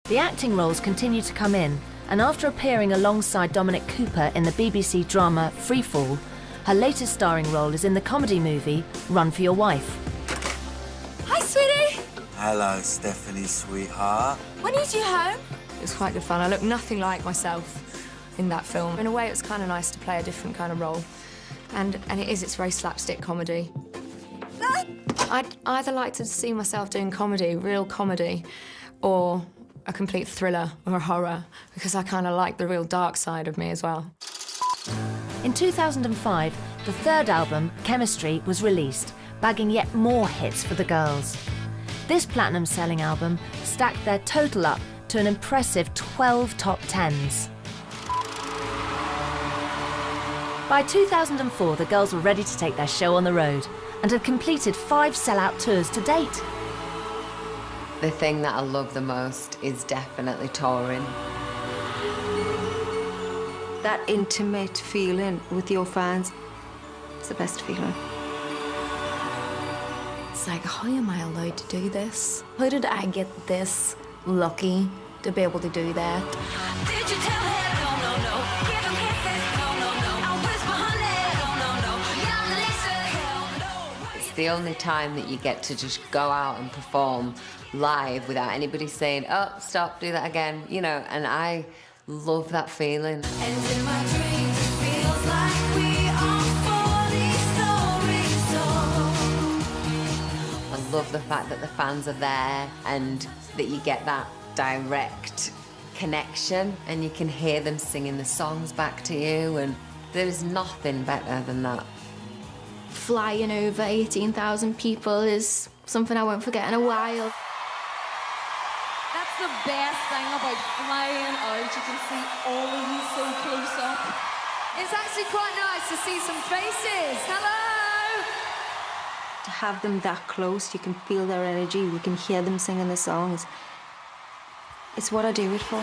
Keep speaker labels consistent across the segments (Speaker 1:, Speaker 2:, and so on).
Speaker 1: The acting roles continue to come in, and after appearing alongside Dominic Cooper in the BBC drama Freefall, her latest starring role is in the comedy movie Run for Your Wife.
Speaker 2: Hi, sweetie.
Speaker 3: Hello, Stephanie, sweetheart.
Speaker 2: When are you due home? It was quite good fun. I look nothing like myself in that film. In a way, it was kind of nice to play a different kind of role. And it's very slapstick comedy. I'd either like to see myself doing comedy, real comedy, or a complete thriller or a horror, because I kind of like the real dark side of me as well.
Speaker 1: In 2005, the third album, Chemistry, was released, bagging yet more hits for the girls. This platinum-selling album stacked their total up to an impressive 12 top 10s. By 2004, the girls were ready to take their show on the road and had completed 5 sellout tours to date.
Speaker 4: The thing that I love the most is definitely touring.
Speaker 5: That intimate feeling with your fans, it's the best feeling.
Speaker 2: It's like, how am I allowed to do this? How did I get this lucky to be able to do that?
Speaker 6: Did you tell her no, no, no? Give him kisses, no, no, no. I'll whisper her name, no, no, no. Y'all listen, hell no.
Speaker 4: It's the only time that you get to just go out and perform live without anybody saying, oh, stop, do that again, you know, and I love that feeling.
Speaker 6: And in my dreams, it feels like we are 40 stories tall.
Speaker 4: I love the fact that the fans are there and that you get that direct connection and you can hear them singing the songs back to you, and there's nothing better than that.
Speaker 7: Flying over 18,000 people is something I won't forget in a while.
Speaker 8: That's the best thing about flying out. You can see all of you so close up. It's actually quite nice to see some faces. Hello!
Speaker 5: To have them that close, you can feel their energy, you can hear them singing the songs. It's what I do it for.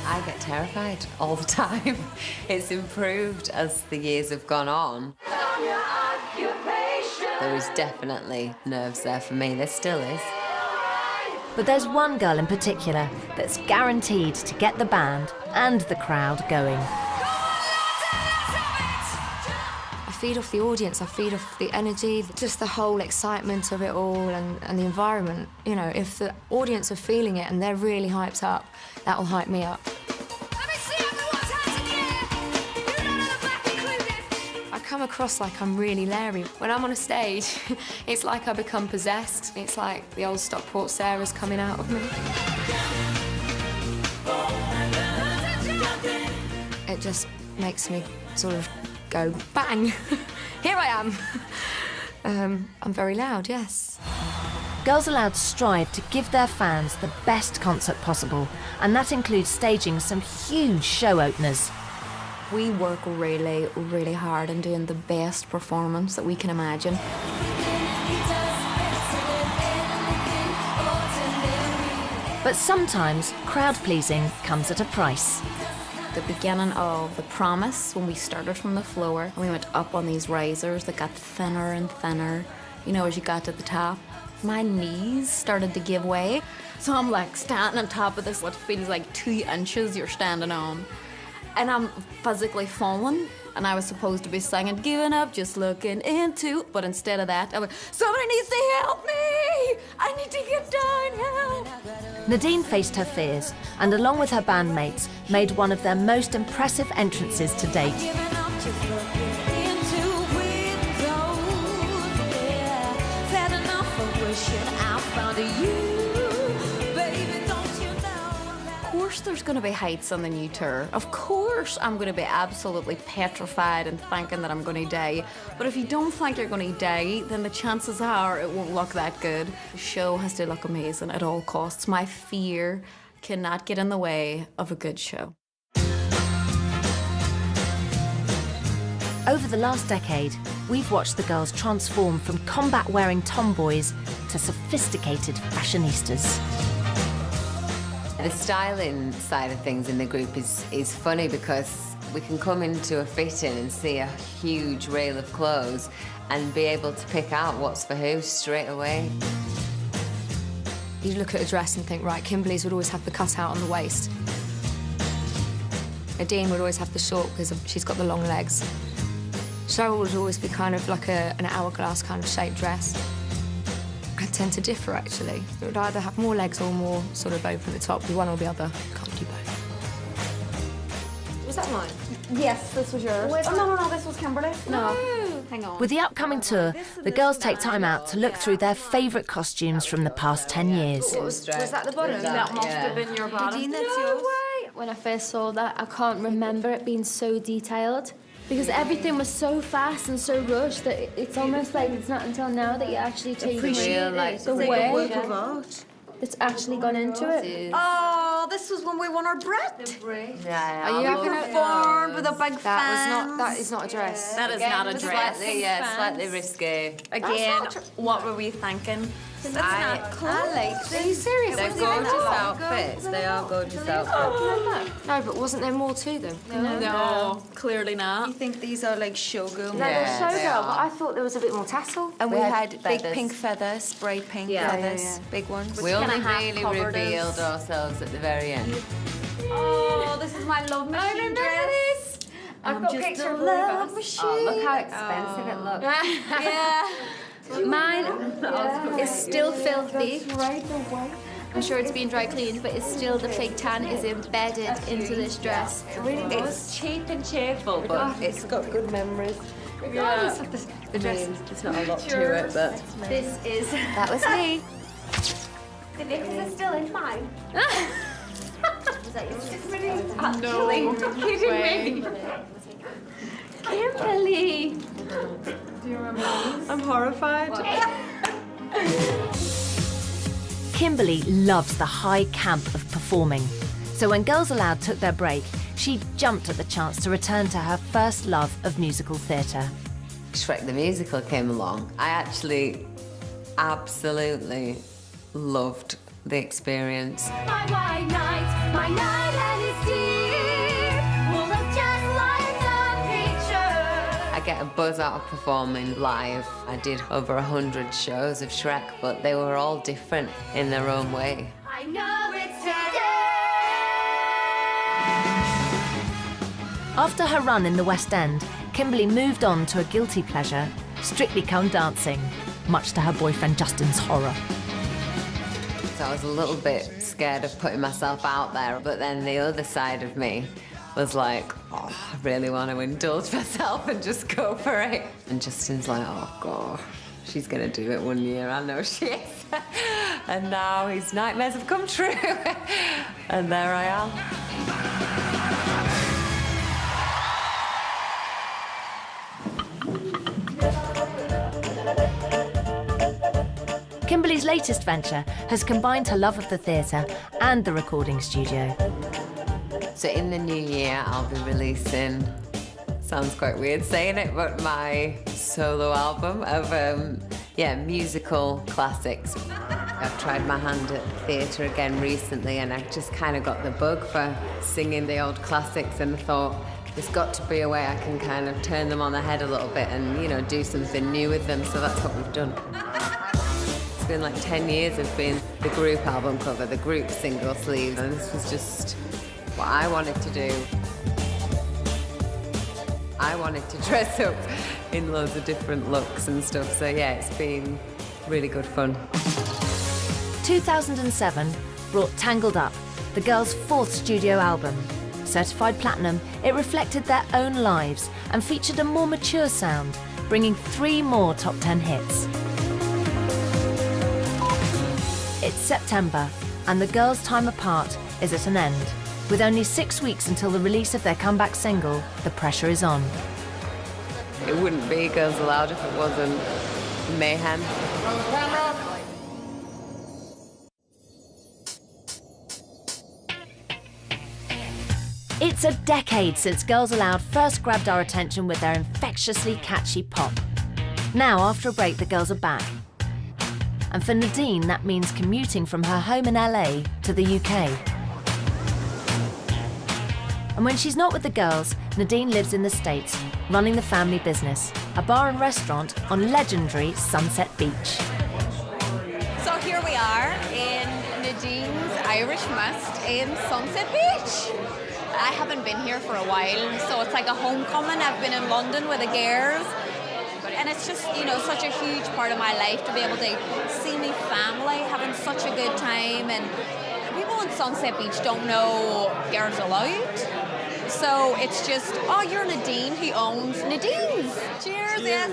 Speaker 4: I get terrified all the time. It's improved as the years have gone on. There is definitely nerves there for me, there still is.
Speaker 1: But there's one girl in particular that's guaranteed to get the band and the crowd going.
Speaker 2: I feed off the audience, I feed off the energy, just the whole excitement of it all and the environment. You know, if the audience are feeling it and they're really hyped up, that'll hype me up. I come across like I'm really Larry. When I'm on a stage, it's like I become possessed. It's like the old Stockport Sarah's coming out of me. It just makes me sort of go bang. Here I am. I'm very loud, yes.
Speaker 1: Girls Aloud strive to give their fans the best concert possible, and that includes staging some huge show openers.
Speaker 2: We work really, really hard on doing the best performance that we can imagine.
Speaker 1: But sometimes crowd-pleasing comes at a price.
Speaker 7: The beginning of The Promise, when we started from the floor and we went up on these risers that got thinner and thinner, you know, as you got to the top, my knees started to give way. So I'm like standing on top of this, what feels like 2 inches you're standing on. And I'm physically falling, and I was supposed to be singing, giving up, just looking into, but instead of that, I went, somebody needs to help me! I need to get down, help!
Speaker 1: Nadine faced her fears, and along with her bandmates, made one of their most impressive entrances to date.
Speaker 7: Of course there's going to be heights on the new tour. Of course I'm going to be absolutely petrified and thinking that I'm going to die. But if you don't think you're going to die, then the chances are it won't look that good. The show has to look amazing at all costs. My fear cannot get in the way of a good show.
Speaker 1: Over the last decade, we've watched the girls transform from combat-wearing tomboys to sophisticated fashionistas.
Speaker 4: The styling side of things in the group is funny because we can come into a fitting and see a huge rail of clothes, and be able to pick out what's for who straight away.
Speaker 2: You look at a dress and think, right, Kimberly's would always have the cutout on the waist. Nadine would always have the short because she's got the long legs. Cheryl would always be kind of like an hourglass kind of shaped dress. I tend to differ, actually. It would either have more legs or more sort of open at the top, one or the other. Can't do both. Was that mine?
Speaker 8: Yes, this was yours. Oh, no, this was Kimberly. No. Hang on.
Speaker 1: With the upcoming tour, the girls take time out to look through their favourite costumes from the past 10 years.
Speaker 2: Was that the bottom?
Speaker 8: That must have been your bottom.
Speaker 5: Nadine, that's yours.
Speaker 9: When I first saw that, I can't remember it being so detailed because everything was so fast and so rushed that it's almost like it's not until now that you actually take
Speaker 4: Real, like,
Speaker 9: the
Speaker 5: Like
Speaker 9: way
Speaker 5: a work of art.
Speaker 9: that's actually gone into it.
Speaker 5: Oh, this was when we won our Brett.
Speaker 4: Yeah,
Speaker 2: Are you
Speaker 5: Uniformed with a big fan.
Speaker 2: That is not a dress.
Speaker 7: That is not a dress.
Speaker 4: Slightly risky.
Speaker 7: Again, what were we thinking?
Speaker 5: I like
Speaker 2: Are you serious?
Speaker 4: They're gorgeous outfits. They are gorgeous outfits.
Speaker 2: No, but wasn't there more to them?
Speaker 7: No, clearly not.
Speaker 5: You think these are like showgirl?
Speaker 2: No, they're showgirl, but I thought there was a bit more tassel.
Speaker 5: And we had big
Speaker 4: feathers.
Speaker 5: pink feathers, spray pink feathers, big ones.
Speaker 4: We only
Speaker 7: half
Speaker 4: really
Speaker 7: covered
Speaker 4: revealed ourselves at the very end.
Speaker 8: Oh, this is my love machine dress.
Speaker 2: I've got pictures of love machine.
Speaker 4: Oh, look how expensive it looks.
Speaker 2: Yeah.
Speaker 9: Mine is still filthy. I'm sure it's been dry cleaned, but it's still the fake tan is embedded into this dress.
Speaker 4: It's cheap and cheerful, but it's got good memories.
Speaker 2: Regardless of the dress.
Speaker 4: There's not a lot to it, but
Speaker 9: This is
Speaker 2: That was me.
Speaker 8: The knickers are still in mine.
Speaker 9: Kimberly.
Speaker 5: I'm horrified.
Speaker 1: Kimberly loves the high camp of performing. So when Girls Aloud took their break, she jumped at the chance to return to her first love of musical theatre.
Speaker 4: Shrek the Musical came along. I actually absolutely loved the experience.
Speaker 6: My white knight, my knight and his teeth will look just like the picture.
Speaker 4: I get a buzz out of performing live. I did over 100 shows of Shrek, but they were all different in their own way.
Speaker 6: I know it's today.
Speaker 1: After her run in the West End, Kimberly moved on to a guilty pleasure, Strictly Come Dancing, much to her boyfriend Justin's horror.
Speaker 4: So I was a little bit scared of putting myself out there, but then the other side of me was like, oh, I really want to indulge myself and just go for it. And Justin's like, oh God, she's gonna do it one year, I know she is. And now his nightmares have come true. And there I am.
Speaker 1: Kimberly's latest venture has combined her love of the theatre and the recording studio.
Speaker 4: So in the new year, I'll be releasing, sounds quite weird saying it, but my solo album of, musical classics. I've tried my hand at theatre again recently, and I just kind of got the bug for singing the old classics, and I thought, there's got to be a way I can kind of turn them on their head a little bit and, you know, do something new with them, so that's what we've done. It's been like 10 years of being the group album cover, the group single sleeves, and this was just what I wanted to do. I wanted to dress up in loads of different looks and stuff, so yeah, it's been really good fun.
Speaker 1: 2007 brought Tangled Up, the girls' fourth studio album. Certified platinum, it reflected their own lives and featured a more mature sound, bringing 3 more top 10 hits. It's September, and the girls' time apart is at an end. With only 6 weeks until the release of their comeback single, the pressure is on.
Speaker 4: It wouldn't be Girls Aloud if it wasn't mayhem.
Speaker 1: It's a decade since Girls Aloud first grabbed our attention with their infectiously catchy pop. Now, after a break, the girls are back. And for Nadine, that means commuting from her home in LA to the UK. And when she's not with the girls, Nadine lives in the States, running the family business a bar and restaurant on legendary Sunset Beach.
Speaker 10: So here we are in Nadine's Irish Mist in Sunset Beach. I haven't been here for a while, so it's like a homecoming. I've been in London with the girls. And it's just, you know, such a huge part of my life to be able to see my family having such a good time. And people in Sunset Beach don't know Girls Aloud. So it's just, oh, you're Nadine, who owns Nadine's. Cheers, yes.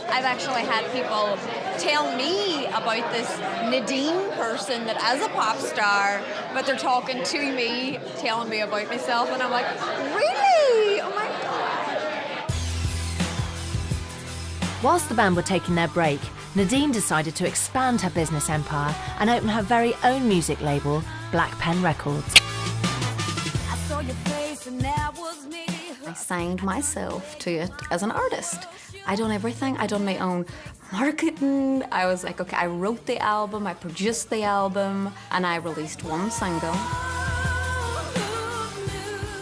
Speaker 10: I've actually had people tell me about this Nadine person that as a pop star, but they're talking to me, telling me about myself, and I'm like, really? Oh my God.
Speaker 1: Whilst the band were taking their break, Nadine decided to expand her business empire and open her very own music label, Black Pen Records.
Speaker 6: I saw your face and that was me.
Speaker 7: I signed myself to it as an artist. I done everything. I done my own marketing. I was like, okay, I wrote the album, I produced the album, and I released one single.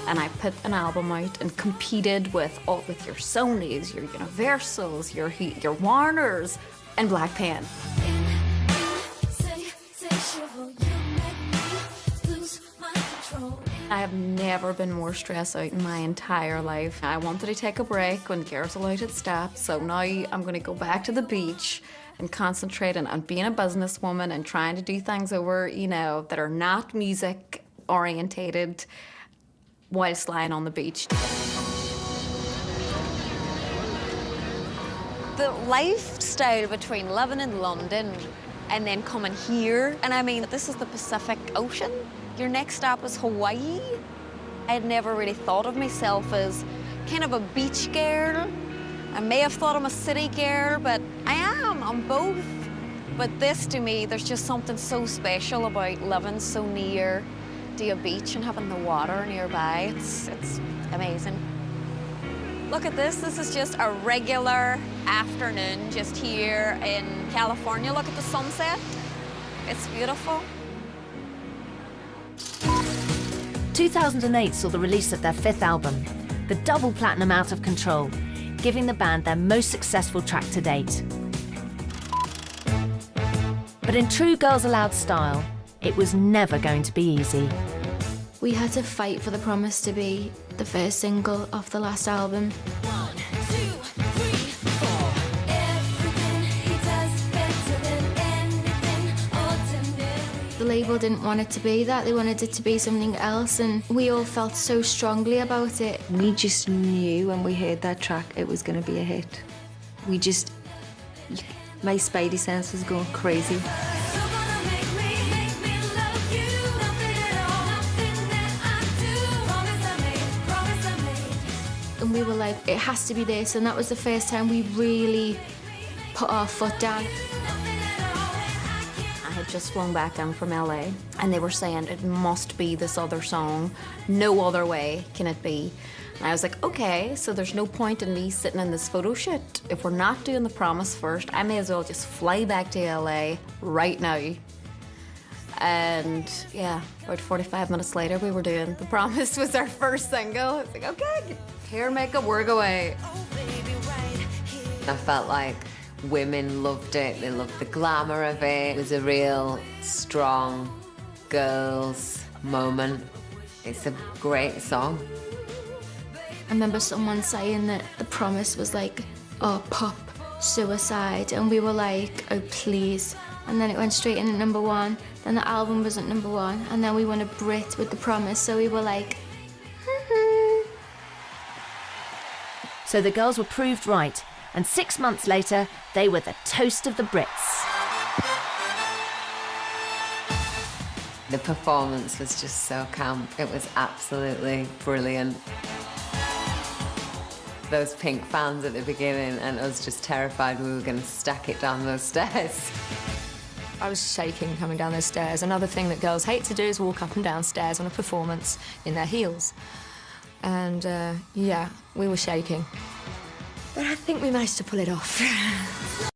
Speaker 7: And I put an album out and competed with your Sonys, your Universals, your Warners, and Black Pen. I have never been more stressed out in my entire life. I wanted to take a break when Girls Aloud had stopped, so now I'm going to go back to the beach and concentrate on being a businesswoman and trying to do things over, that are not music orientated whilst lying on the beach.
Speaker 10: The lifestyle between living in London and then coming here, and I mean, this is the Pacific Ocean. Your next stop is Hawaii. I had never really thought of myself as kind of a beach girl. I may have thought I'm a city girl, but I'm both. But this, to me, there's just something so special about living so near to a beach and having the water nearby. It's amazing. Look at this. This is just a regular afternoon just here in California. Look at the sunset. It's beautiful.
Speaker 1: 2008 saw the release of their fifth album, the double platinum Out of Control, giving the band their most successful track to date. But in true Girls Aloud style, it was never going to be easy.
Speaker 9: We had to fight for The Promise to be the first single off the last album.
Speaker 6: 1, 2, 3, 4. Everything he does better than anything ordinary.
Speaker 9: The label didn't want it to be that, they wanted it to be something else, and we all felt so strongly about it.
Speaker 5: We just knew when we heard that track it was going to be a hit. My spidey sense was going crazy.
Speaker 6: You're gonna make me love you. Nothing at all, nothing that I do. Promise I made.
Speaker 9: And we were like, it has to be this, and that was the first time we really put our foot down.
Speaker 7: I had just flown back in from LA, and they were saying it must be this other song. No other way can it be. And I was like, okay, so there's no point in me sitting in this photo shoot. If we're not doing The Promise first, I may as well just fly back to LA right now. And yeah, about 45 minutes later, we were doing The Promise was our first single. I was like, okay, hair, makeup, work away.
Speaker 4: I felt like women loved it. They loved the glamour of it. It was a real strong girls moment. It's a great song.
Speaker 9: I remember someone saying that The Promise was like, oh, pop suicide, and we were like, oh, please. And then it went straight in at #1, then the album was at #1, and then we won a Brit with The Promise, so we were like,
Speaker 1: So the girls were proved right, and 6 months later, they were the toast of the Brits.
Speaker 4: The performance was just so camp. It was absolutely brilliant. Those Pink fans at the beginning, and us just terrified we were going to stack it down those stairs.
Speaker 2: I was shaking coming down those stairs. Another thing that girls hate to do is walk up and down stairs on a performance in their heels. And yeah, we were shaking. But I think we managed to pull it off.